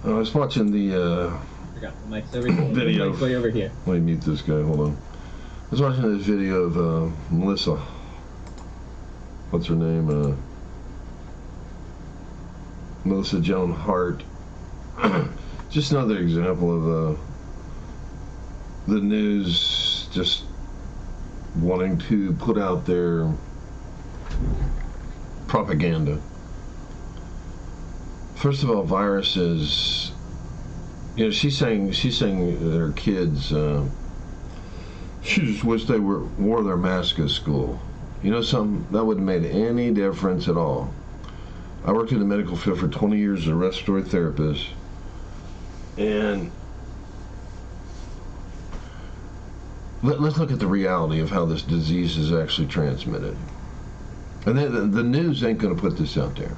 I was watching the Forgot the mic's over here. video. The mic's way over here. Let me mute this guy. Hold on. I was watching this video of Melissa. What's her name? Melissa Joan Hart. Just another example of the news just wanting to put out their propaganda. First of all, viruses. She's saying that her kids. She just wish they wore their mask at school. You know something? That wouldn't have made any difference at all. I worked in the medical field for 20 years as a respiratory therapist, and let's look at the reality of how this disease is actually transmitted. And the news ain't going to put this out there.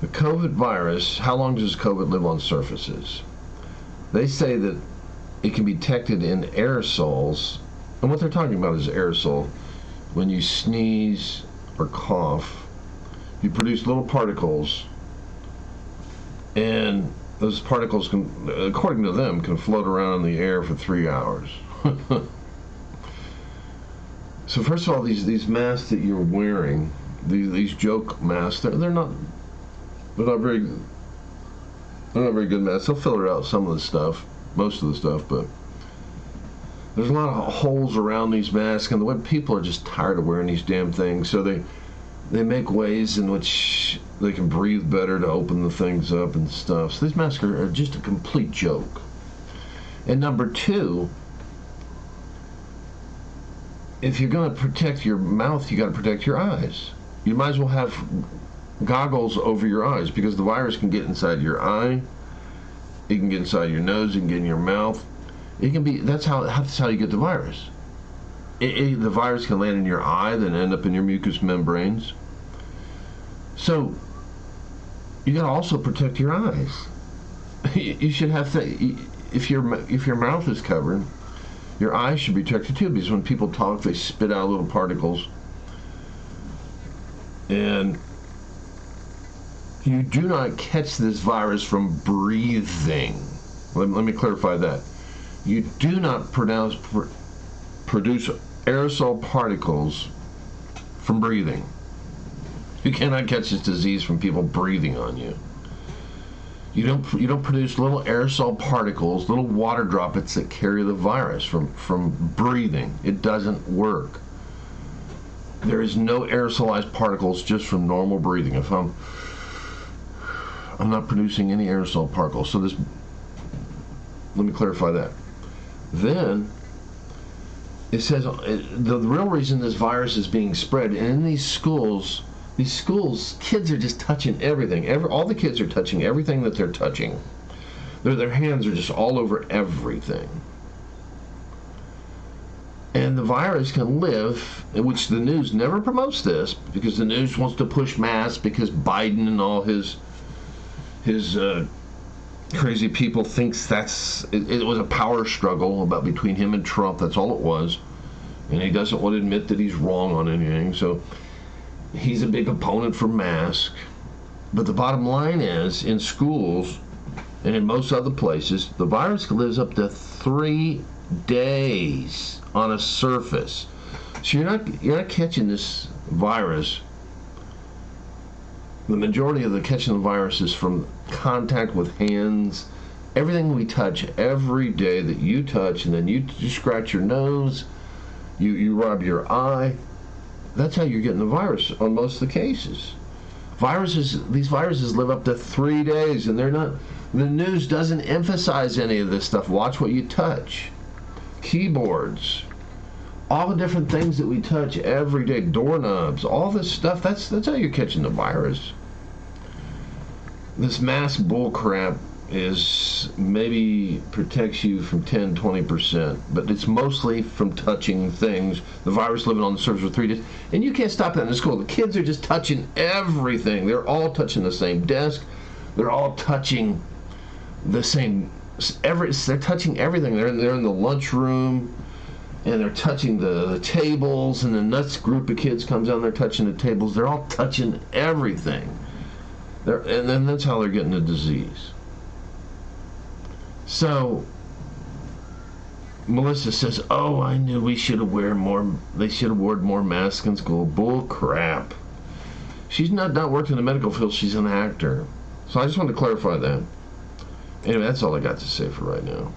The COVID virus, how long does COVID live on surfaces? They say that it can be detected in aerosols, and what they're talking about is aerosol. When you sneeze or cough, you produce little particles, and those particles can, according to them, can float around in the air for 3 hours. So first of all, these masks that you're wearing, these joke masks, they're not very good masks. They'll filter out some of the stuff, most of the stuff, but there's a lot of holes around these masks, and the way people are just tired of wearing these damn things, so they make ways in which they can breathe better to open the things up and stuff. So these masks are just a complete joke. And number two, if you're going to protect your mouth, you got to protect your eyes. You might as well have goggles over your eyes, because the virus can get inside your eye, it can get inside your nose, it can get in your mouth. It can be, that's how you get the virus. The virus can land in your eye, then end up in your mucous membranes. So you got to also protect your eyes. You should have if your mouth is covered, your eyes should be protected too, because when people talk, they spit out little particles, and you do not catch this virus from breathing. Let me clarify that. You do not produce aerosol particles from breathing. You cannot catch this disease from people breathing on you. You don't produce little aerosol particles, little water droplets that carry the virus from breathing. It doesn't work. There is no aerosolized particles just from normal breathing. If I'm not producing any aerosol particles. So let me clarify that. Then it says the real reason this virus is being spread, and in these schools, kids are just touching everything. All the kids are touching everything that they're touching. Their hands are just all over everything. And the virus can live, which the news never promotes this, because the news wants to push masks, because Biden and all his crazy people thinks it was a power struggle between him and Trump. That's all it was. And he doesn't want to admit that he's wrong on anything. So he's a big opponent for masks. But the bottom line is, in schools and in most other places, the virus lives up to 3 days on a surface. So you're not catching this virus. The majority of the catching the virus is from contact with hands. Everything we touch every day that you touch, and then you scratch your nose, you rub your eye. That's how you're getting the virus on most of the cases. These viruses live up to 3 days, and they're not. The news doesn't emphasize any of this stuff. Watch what you touch. Keyboards, all the different things that we touch every day, doorknobs, all this stuff. That's how you're catching the virus. This mask bull crap is maybe protects you from 10-20%, but it's mostly from touching things. The virus living on the surface for 3 days, and you can't stop that in the school. The kids are just touching everything. They're all touching the same desk. They're all touching the same. They're touching everything. They're in the lunchroom, and they're touching the tables. And the next group of kids comes down. They're touching the tables. They're all touching everything. And then that's how they're getting the disease. So Melissa says, "Oh, I knew we should have wear more. They should have worn more masks in school." Bull crap. She's not worked in the medical field. She's an actor. So I just wanted to clarify that. Anyway, that's all I got to say for right now.